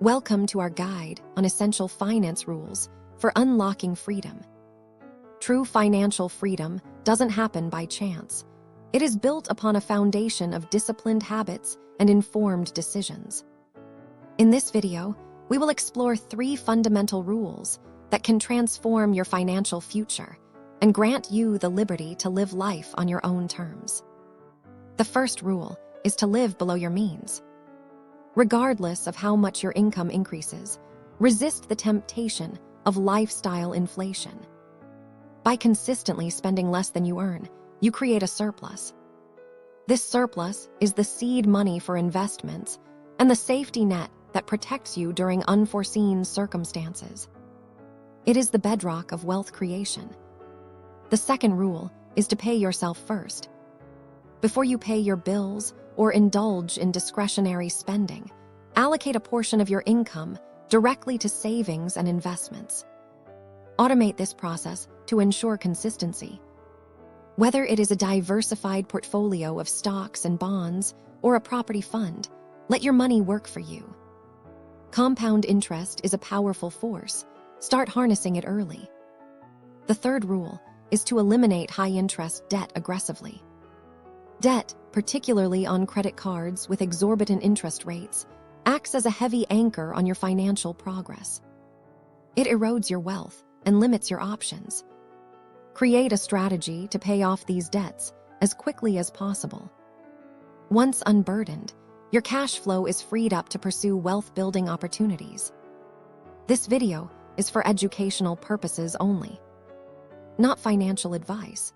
Welcome to our guide on essential finance rules for unlocking freedom. True financial freedom doesn't happen by chance. It is built upon a foundation of disciplined habits and informed decisions. In this video, we will explore 3 fundamental rules that can transform your financial future and grant you the liberty to live life on your own terms. The first rule is to live below your means. Regardless of how much your income increases, resist the temptation of lifestyle inflation. By consistently spending less than you earn, you create a surplus. This surplus is the seed money for investments and the safety net that protects you during unforeseen circumstances. It is the bedrock of wealth creation. The second rule is to pay yourself first. Before you pay your bills or indulge in discretionary spending, allocate a portion of your income directly to savings and investments. Automate this process to ensure consistency. Whether it is a diversified portfolio of stocks and bonds or a property fund, let your money work for you. Compound interest is a powerful force. Start harnessing it early. The third rule is to eliminate high-interest debt aggressively. Debt, particularly on credit cards with exorbitant interest rates, acts as a heavy anchor on your financial progress. It erodes your wealth and limits your options. Create a strategy to pay off these debts as quickly as possible. Once unburdened, your cash flow is freed up to pursue wealth-building opportunities. This video is for educational purposes only, not financial advice.